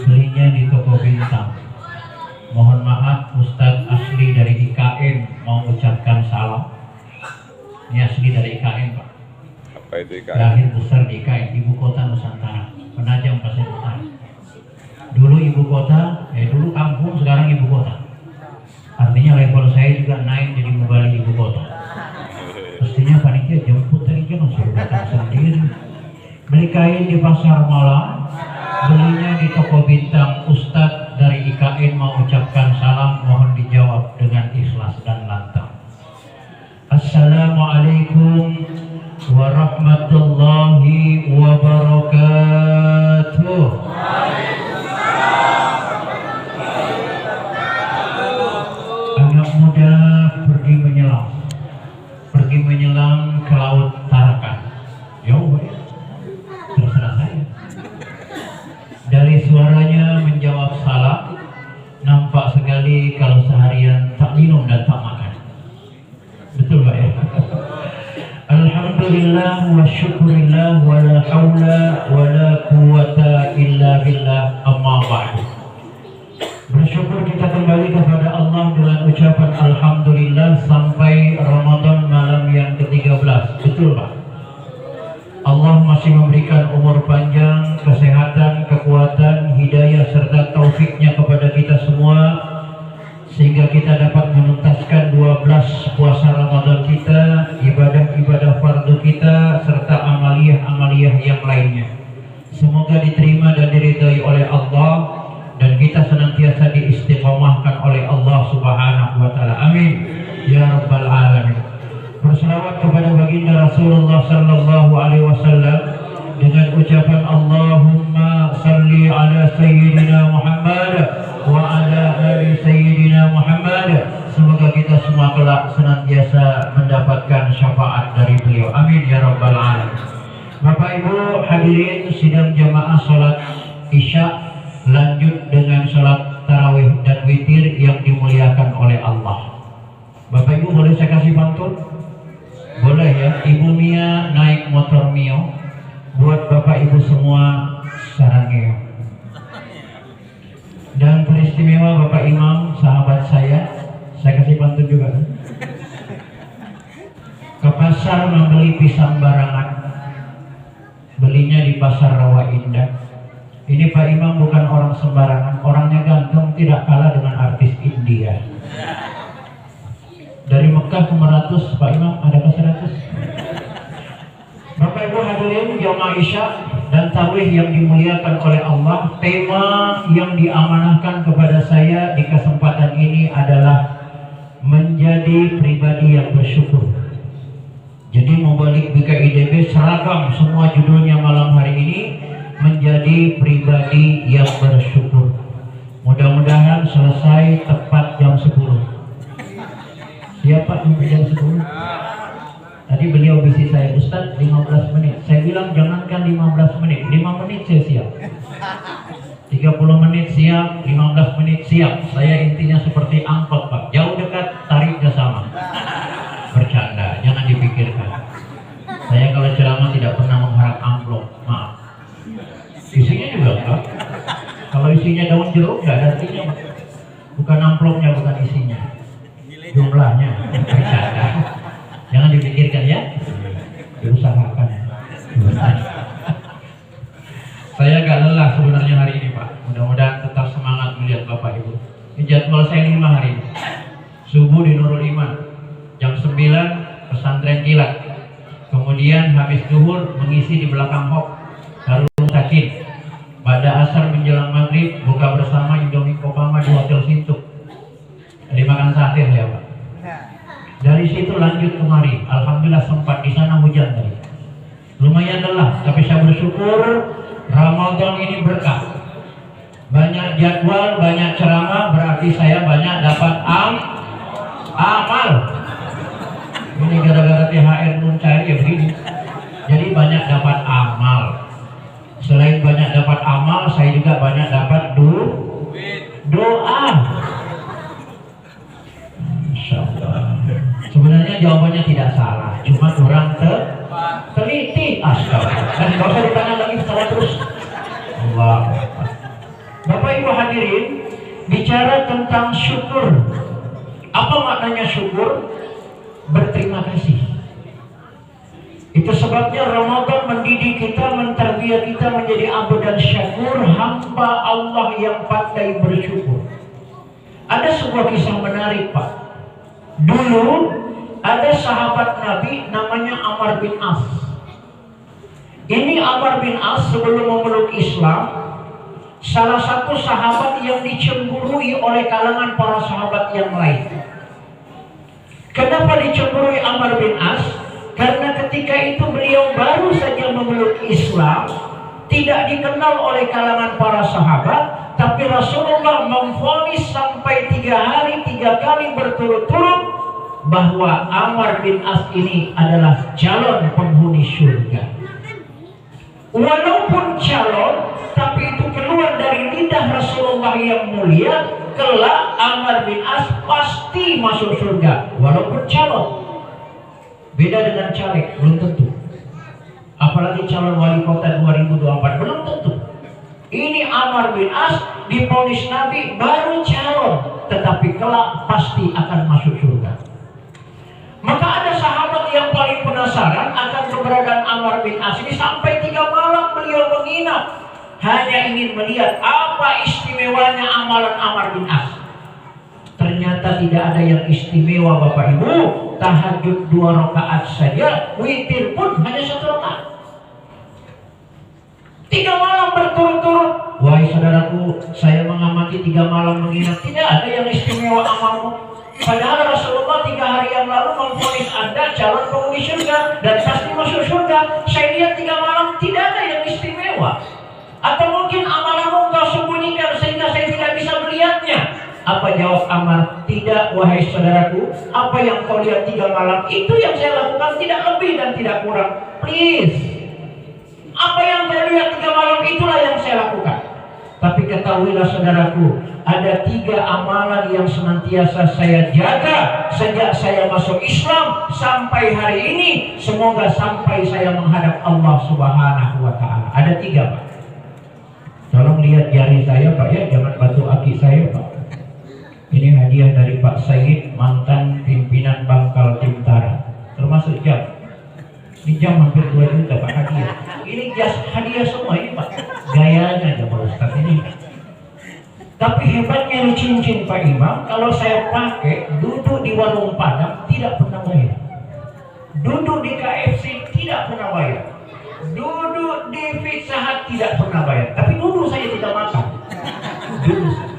Belinya di toko bintang. Mohon maaf, Ustadz asli dari IKN mau ucapkan salam. Ini asli dari IKN, Pak. Apa itu IKN? Lahir besar di IKN, ibu kota Nusantara, Penajam Pasir Utara. Dulu ibu kota, dulu kampung, sekarang ibu kota. Artinya level saya juga naik jadi kembali ibu kota. Pastinya panitia jemput tadi kan suruh datang sendiri. Beli kain di pasar malam, belinya di toko bintang. Ustadz dari IKN mau ucapkan salam, mohon dijawab dengan ikhlas dan lantang. Assalamualaikum warahmatullahi wabarakatuh. Anak muda pergi menyelam ke laut Tarakan. Jauh ya, terserah saya. Dari suaranya menjawab salam, nampak sekali kalau seharian tak minum dan tak makan. Betul Pak ya? Alhamdulillah wa syukurillah wa la hawla wa la quwata illa billah, amma ba'du. Bersyukur kita kembali kepada Allah dengan ucapan Alhamdulillah sampai Ramadan malam yang ke-13. Betul Pak? Allah masih memberikan umur panjang, kesehatan, kekuatan, hidayah serta taufiknya kepada kita semua, sehingga kita dapat menuntaskan 12 puasa Ramadan kita, ibadah-ibadah fardu kita, serta amaliyah-amaliyah yang lainnya. Semoga diterima dan diridhai oleh Allah, dan kita senantiasa diistiqomahkan oleh Allah Subhanahu wa Ta'ala. Amin ya rabbal alamin. Berselawat kepada baginda Rasulullah sallallahu alaihi wasallam dengan ucapan Allahumma salli ala sayyidina Muhammad wa ala ali sayyidina Muhammad. Semoga kita semua kelak senantiasa mendapatkan syafaat dari beliau. Amin ya rabbal alamin. Bapak Ibu hadirin sidang jamaah salat Isya, lanjut dengan salat tarawih dan witir yang dimuliakan oleh Allah. Bapak Ibu boleh saya kasih pantun? Boleh ya. Ibu Mia naik motor Mio, buat Bapak Ibu semua sarangeo. Dan peristimewa Bapak Imam, sahabat saya kasih pantun juga kan? Ke pasar membeli pisang barangan, belinya di pasar Rawa Indah. Ini Pak Imam bukan orang sembarangan, orangnya ganteng, tidak kalah dengan artis India. Dari Mekah ke Meratus, Pak Imam ada ke 100. Bapak Ibu hadirin jamaah Isya dan tarawih yang dimuliakan oleh Allah, tema yang diamanahkan kepada saya di kesempatan ini adalah menjadi pribadi yang bersyukur. Jadi mau balik BKIDB seragam semua judulnya malam hari ini, menjadi pribadi yang bersyukur. Mudah-mudahan selesai tepat jam 10. Siapa sampai jam 10? Tadi beliau bisi saya, Ustadz 15 menit. Saya bilang jangankan 15 menit, 5 menit saya siap. 30 menit siap, 15 menit siap. Saya intinya seperti angkot Pak, jauh dekat tarifnya sama. Bercanda, jangan dipikirkan. Saya kalau ceramah tidak pernah mengharap amplop, maaf. Isinya juga enggak. Kalau isinya daun jeruk enggak ada artinya. Bukan amplopnya, bukan isinya, jumlahnya. Bercanda, jangan dipikirkan ya, diusahakan. Saya agak lelah sebenarnya hari ini Pak. Mudah-mudahan tetap semangat melihat Bapak Ibu. Ini jadwal saya 5 hari. Subuh di Nurul Iman, jam 9 pesantren Kilat. Kemudian habis zuhur mengisi di belakang Hok Darul Sakin. Pada asar menjelang maghrib buka bersama Indomie Kopama di Hotel Sintuk. Jadi makan sate ya Pak. Dari situ lanjut kemari. Alhamdulillah sempat di sana hujan tadi. Lumayan lelah, tapi saya bersyukur Ramadan ini berkah. Banyak jadwal, banyak ceramah, berarti saya banyak dapat amal. Ini gara-gara THR belum cair ya begini. Jadi banyak dapat amal. Selain banyak dapat amal, saya juga banyak dapat doa. Insya Allah. Sebenarnya jawabannya tidak salah, cuma kurang teliti. Astaga. Dan kalau saya ditanya lagi setelah terus Allah. Bapak hadirin, bicara tentang syukur. Apa maknanya syukur? Berterima kasih. Itu sebabnya Ramadan mendidik kita, mentarbiyah kita menjadi abd dan syakur, hamba Allah yang pandai bersyukur. Ada sebuah kisah menarik, Pak. Dulu ada sahabat Nabi namanya Amr bin As. Ini Amr bin As sebelum memeluk Islam, salah satu sahabat yang dicemburui oleh kalangan para sahabat yang lain. Kenapa dicemburui Amr bin As? Karena ketika itu beliau baru saja memeluk Islam, tidak dikenal oleh kalangan para sahabat, tapi Rasulullah memvonis sampai 3 hari 3 kali berturut-turut bahwa Amr bin As ini adalah calon penghuni surga. Walaupun calon, tapi itu keluar dari lidah Rasulullah yang mulia, kelak Amr bin As pasti masuk surga, walaupun calon. Beda dengan caleg, belum tentu. Apalagi calon wali kota 2024, belum tentu. Ini Amr bin As divonis Nabi baru calon, tetapi kelak pasti akan masuk surga. Maka ada sahabat yang paling penasaran akan keberadaan Amr bin As ini, sampai 3 malam beliau menginap, hanya ingin melihat apa istimewanya amalan Amr bin As. Ternyata tidak ada yang istimewa, Bapak Ibu. Tahajud 2 rakaat saja, witir pun hanya 1 rakaat. 3 malam berturut-turut. Wahai saudaraku, saya mengamati 3 malam menginap, tidak ada yang istimewa amalmu. Padahal Rasulullah 3 hari yang lalu memvonis Anda calon penghuni surga dan pasti masuk surga. Saya lihat 3 malam tidak ada yang istimewa. Atau mungkin amalanmu engkau sembunyikan sehingga saya tidak bisa melihatnya. Apa jawab Amr? Tidak, wahai saudaraku, apa yang kau lihat 3 malam itu yang saya lakukan, tidak lebih dan tidak kurang. Please, apa yang saya lihat 3 malam itulah yang saya lakukan. Tapi ketahuilah saudaraku, ada 3 amalan yang senantiasa saya jaga sejak saya masuk Islam sampai hari ini, semoga sampai saya menghadap Allah Subhanahu wa Ta'ala. Ada 3, Pak. Tolong lihat jari saya, Pak, ya, jangan batu aki saya, Pak. Ini hadiah dari Pak Said, mantan pimpinan Bangkal Timtara, termasuk jam. Ini jam hampir 2 juta, Pak, hadiah. Ini jas hadiah semua ini, Pak. Gayanya aja Pak Ustaz ini. Tapi hebatnya ini cincin Pak Imam, kalau saya pakai duduk di warung Padang tidak pernah bayar. Duduk di KFC tidak pernah bayar. Duduk di Pizza Hut tidak pernah bayar. Tapi duduk saya tidak makan. Duduk saya.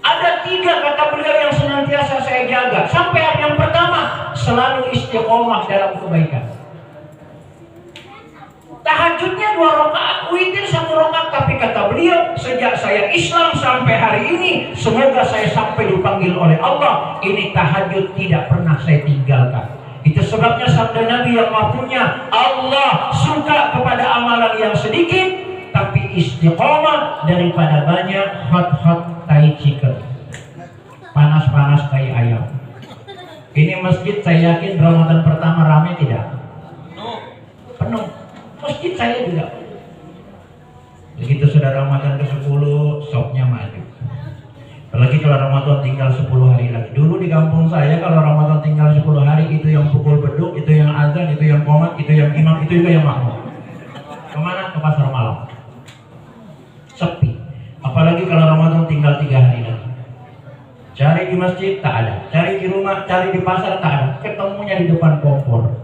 Ada 3 kata beliau yang senantiasa saya jaga. Sampai hari yang pertama, selalu istiqomah dalam kebaikan. Tahajudnya 2 rakaat, witir 1 rakaat. Tapi kata beliau, sejak saya Islam sampai hari ini, semoga saya sampai dipanggil oleh Allah, ini tahajud tidak pernah saya tinggalkan. Itu sebabnya sabda Nabi yang maksudnya, Allah suka kepada amalan yang sedikit, tapi istiqomah daripada banyak hot tai chicken, panas-panas tai ayam. Ini masjid saya yakin Ramadan pertama ramai tidak? Penuh. Masjid saya juga. Begitu sudah Ramadan ke-10, shopnya maju. Apalagi kalau Ramadan tinggal 10 hari lagi. Dulu di kampung saya kalau Ramadan tinggal 10 hari, itu yang pukul beduk, itu yang azan, itu yang qomat, itu yang imam, itu juga yang makmum. Kemana? Ke pasar malam. Sepi. Apalagi kalau Ramadan tinggal 3 hari lagi. Cari di masjid tak ada, cari di rumah, cari di pasar tak ada. Ketemunya di depan kompor.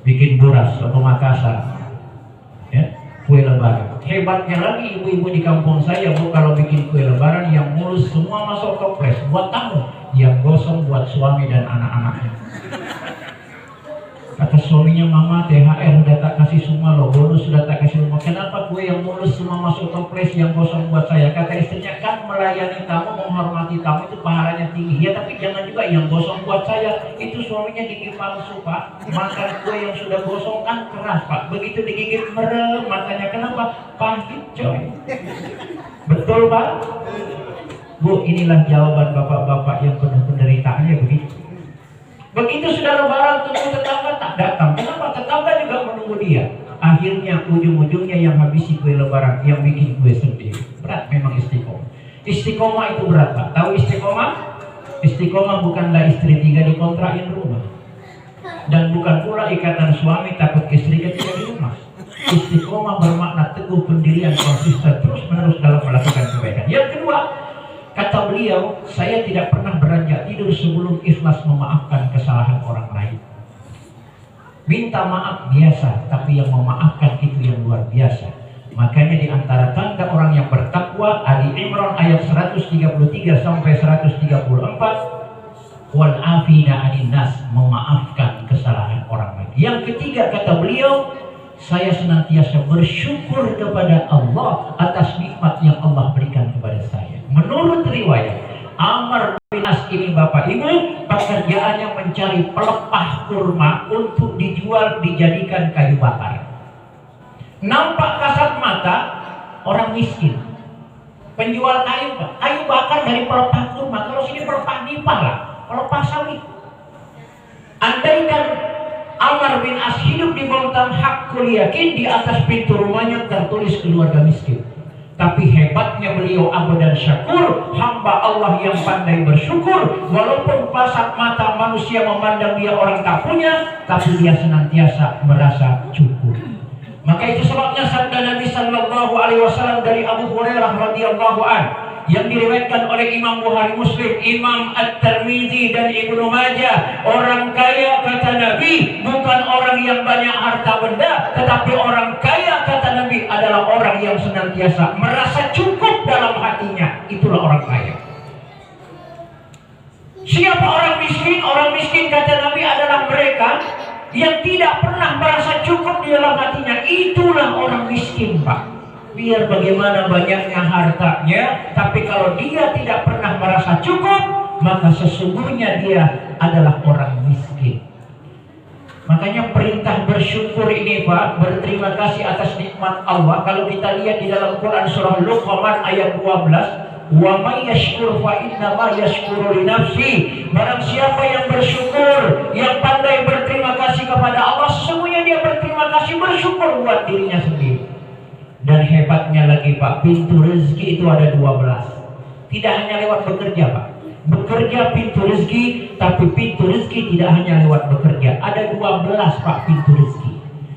Bikin buras atau Makassar, ya, kue lebaran. Hebatnya lagi ibu-ibu di kampung saya, Bu, kalau bikin kue lebaran yang mulus semua masuk toples buat tamu, yang gosong buat suami dan anak-anaknya. Kata suaminya, mama THR udah tak kasih semua loh, bonus sudah tak kasih semua. Kenapa kue yang mulus semua masuk toples, yang gosong buat saya? Kata istrinya, kan melayani tamu, menghormati tamu itu pahalanya tinggi. Ya tapi jangan juga yang gosong buat saya. Itu suaminya gigi palsu, Pak. Makan kue yang sudah gosong kan keras, Pak. Begitu digigit merem matanya. Kenapa? Pahit, coy. Betul, Pak? Bu, inilah jawaban bapak-bapak yang penuh penderitaannya begitu. Begitu sudah lebaran, tunggu tetangga tak datang. Kenapa? Tetangga juga menunggu dia. Akhirnya ujung-ujungnya yang habisi kue lebaran, yang bikin kue sendiri. Berat memang istiqomah. Istiqomah itu berat Pak. Tahu istiqomah? Istiqomah bukanlah istri 3 dikontrakin rumah. Dan bukan pula ikatan suami takut istri tidak di rumah. Istiqomah bermakna teguh pendirian konsisten terus menerus dalam melakukan kebaikan. Yang kedua, kata beliau, saya tidak pernah beranjak tidur sebelum ikhlas memaafkan kesalahan orang lain. Minta maaf biasa, tapi yang memaafkan itu yang luar biasa. Makanya di antara tanda orang yang bertakwa, Ali Imran ayat 133 sampai 134, wal afina 'anil nas, memaafkan kesalahan orang lain. Yang ketiga kata beliau, saya senantiasa bersyukur kepada Allah atas nikmat yang Allah berikan kepada saya. Menurut riwayat Amr bin As ini Bapak Ibu, pekerjaannya mencari pelepah kurma untuk dijual dijadikan kayu bakar. Nampak kasat mata orang miskin, penjual kayu bakar dari pelepah kurma. Kalau sini pelepah nipah lah, pelepah sawit. Andaikan Amr bin As hidup di Bautan Hakul Yakin, di atas pintu rumahnya tertulis keluarga miskin. Tapi hebatnya beliau Abu dan Syakur, hamba Allah yang pandai bersyukur. Walaupun kasat mata manusia memandang dia orang tak punya, tapi dia senantiasa merasa cukup. Maka itu sebabnya sabda Nabi Sallallahu Alaihi Wasallam dari Abu Hurairah radhiyallahu an, yang diriwayatkan oleh Imam Bukhari, Muslim, Imam At-Tirmidzi dan Ibnu Majah, orang kaya kata Nabi bukan orang yang banyak harta benda, tetapi orang kaya kata Nabi adalah orang yang senantiasa merasa cukup dalam hatinya. Itulah orang kaya. Siapa orang miskin? Orang miskin kata Nabi adalah mereka yang tidak pernah merasa cukup di dalam hatinya. Itulah orang miskin Pak. Biar bagaimana banyaknya hartanya, tapi kalau dia tidak pernah merasa cukup, maka sesungguhnya dia adalah orang miskin. Makanya perintah bersyukur ini Pak, berterima kasih atas nikmat Allah. Kalau kita lihat di dalam Quran surah Luqman ayat 12, wa may yashkur fa inna ma yashkuru li nafsi. Barang siapa yang bersyukur, yang pandai berterima kasih kepada Allah, sesungguhnya dia berterima kasih, bersyukur buat dirinya sendiri. Dan hebatnya lagi Pak, pintu rezeki itu ada 12. Tidak hanya lewat bekerja Pak. Bekerja pintu rezeki, tapi pintu rezeki tidak hanya lewat bekerja. Ada 12 Pak pintu rezeki.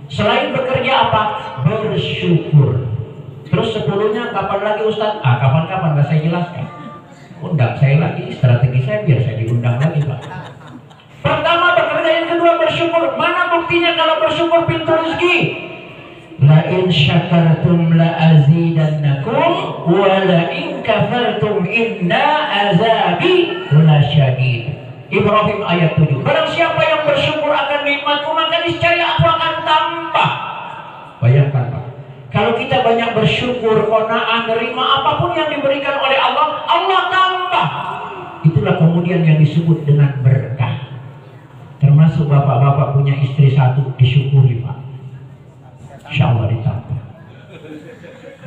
Selain bekerja apa? Bersyukur. Terus 10-nya kapan lagi Ustaz? Kapan-kapan nggak saya jelaskan. Undang saya lagi, strategi saya biar saya diundang lagi Pak. Pertama bekerja, yang kedua bersyukur. Mana buktinya kalau bersyukur pintu rezeki? La in syakartum la azidannakum wa la in kafartum inna azabi lasyadid. Ibrahim ayat 7. Barang siapa yang bersyukur akan nikmatku, maka niscaya aku akan tambah. Bayangkan Pak, kalau kita banyak bersyukur, qanaah, menerima apapun yang diberikan oleh Allah, Allah tambah. Itulah kemudian yang disebut dengan berkah. Termasuk bapak-bapak punya istri satu, disyukuri Pak. Insya Allah ditambah.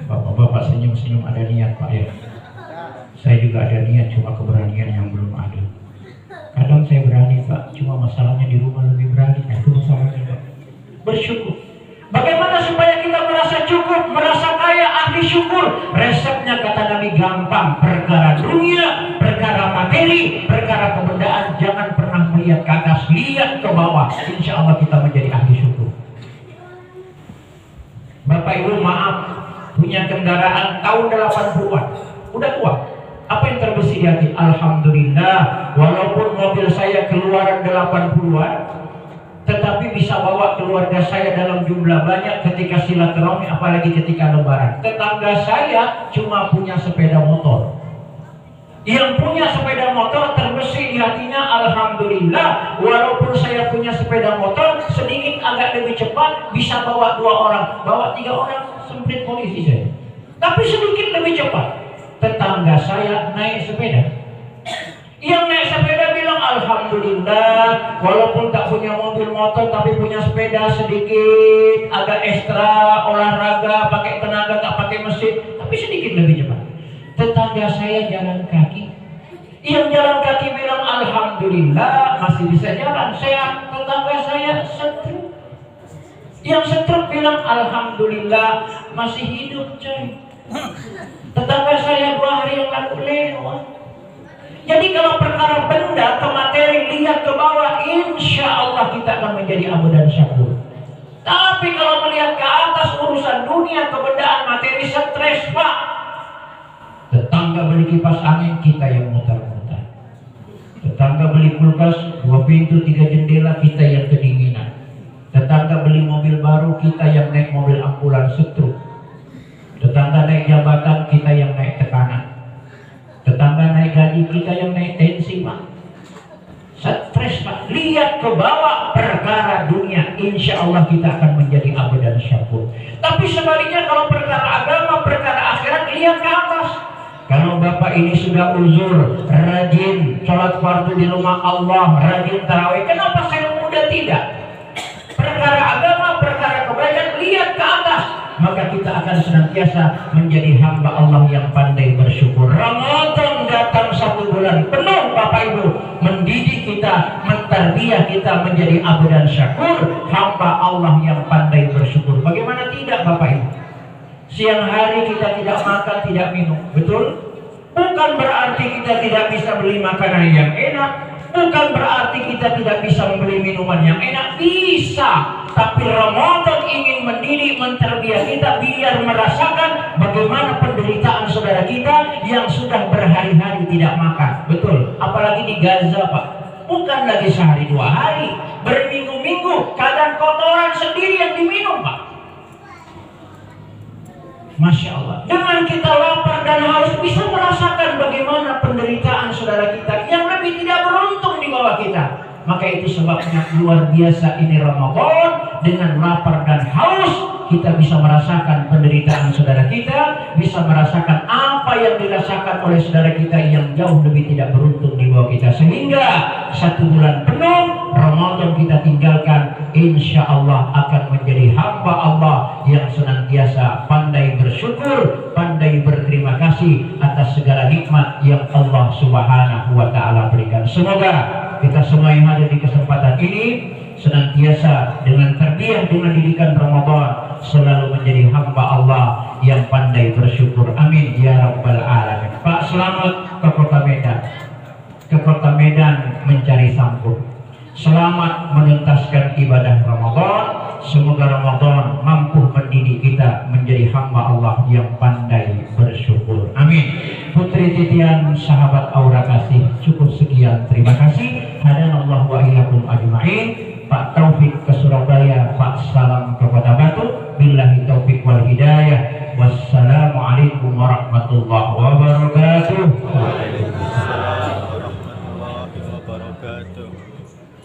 Bapak-bapak senyum-senyum, ada niat Pak ya. Saya juga ada niat, cuma keberanian yang belum ada. Kadang saya berani Pak, cuma masalahnya di rumah lebih berani. Itu masalahnya Pak. Bersyukur. Bagaimana supaya kita merasa cukup, merasa kaya, ahli syukur? Resepnya kata Nabi gampang. Perkara dunia, perkara materi, perkara kebendaan, jangan pernah melihat ke atas, lihat ke bawah. Insya Allah kita menjadi ahli syukur. Bapak Ibu maaf, punya kendaraan tahun 80-an, udah tua. Apa yang terbesit di hati? Alhamdulillah, walaupun mobil saya keluaran 80-an, tetapi bisa bawa keluarga saya dalam jumlah banyak ketika silaturahmi, apalagi ketika lebaran. Tetangga saya cuma punya sepeda motor. Yang punya sepeda motor terbesit di hatinya, alhamdulillah, walaupun saya punya sepeda motor sedikit agak lebih cepat, bisa bawa 2 orang, bawa 3 orang semprit polisi saya. Tapi sedikit lebih cepat. Tetangga saya naik sepeda. Yang naik sepeda bilang alhamdulillah, walaupun tak punya mobil motor tapi punya sepeda sedikit agak ekstra, olahraga, pakai tenaga tak pakai mesin, tapi sedikit lebih cepat. Tetangga saya jalan kaki. Yang jalan kaki bilang alhamdulillah masih bisa jalan. Tetangga saya stroke. Yang stroke bilang alhamdulillah masih hidup coy. Tetangga saya 2 hari yang lalu lewat. Jadi kalau perkara benda ke materi, lihat ke bawah, insya Allah kita akan menjadi abu dan syukur. Tapi kalau melihat ke atas urusan dunia, kebendaan materi, stres Pak. Tetangga beli kipas angin, kita yang muter-muter. Tetangga beli kulkas 2 pintu 3 jendela, kita yang kedinginan. Tetangga beli mobil baru, kita yang naik mobil ambulan setruk. Tetangga naik jabatan, kita yang naik tekanan. Tetangga naik gaji, kita yang naik tensi Pak. Stres Pak. Lihat ke bawah perkara dunia, insya Allah kita akan menjadi abu dan syukur. Tapi sebaliknya kalau perkara agama, perkara akhirat, lihat ke atas. Kalau Bapak ini sudah uzur, rajin sholat fardu di rumah Allah, rajin tarawih, kenapa saya muda tidak? Perkara agama, perkara kebaikan, lihat ke atas. Maka kita akan senantiasa menjadi hamba Allah yang pandai bersyukur. Ramadan datang 1 bulan penuh Bapak Ibu, mendidik kita, mentarbiah kita menjadi abu dan syukur, hamba Allah yang pandai bersyukur. Bagaimana tidak Bapak Ibu? Siang hari kita tidak makan, tidak minum, betul? Bukan berarti kita tidak bisa beli makanan yang enak, bukan berarti kita tidak bisa membeli minuman yang enak, bisa. Tapi Ramadan ingin mendidik, menterbiah kita biar merasakan bagaimana penderitaan saudara kita yang sudah berhari-hari tidak makan. Betul, apalagi di Gaza Pak. Bukan lagi sehari 2 hari, berminggu-minggu, kadang kotoran sendiri yang diminum Pak. Masya Allah. Dengan kita lapar dan haus bisa merasakan bagaimana penderitaan saudara kita yang lebih tidak beruntung di bawah kita. Maka itu sebabnya luar biasa ini Ramadan, dengan lapar dan haus kita bisa merasakan penderitaan saudara kita, bisa merasakan apa yang dirasakan oleh saudara kita yang jauh lebih tidak beruntung di bawah kita. Sehingga 1 bulan penuh Ramadan kita tinggalkan, insya Allah akan menjadi hamba Allah yang senantiasa pandai bersyukur, pandai berterima kasih atas segala nikmat yang Allah Subhanahu wa Ta'ala berikan. Semoga kita semua yang ada di kesempatan ini senantiasa dengan terbiah, dengan didikan Ramadan, selalu menjadi hamba Allah yang pandai bersyukur. Amin ya rabbal alamin. Pak, selamat ke Kota Medan. Ke Kota Medan mencari sampul. Selamat menuntaskan ibadah Ramadan. Semoga Ramadan mampu mendidik kita menjadi hamba Allah yang pandai bersyukur. Amin. Putri titian sahabat Aura Kasih, cukup sekian. Terima kasih. Hadanallahu wa iyyakum ajma'in. Pak Taufik ke Surabaya, Pak salam ke Kota Batu.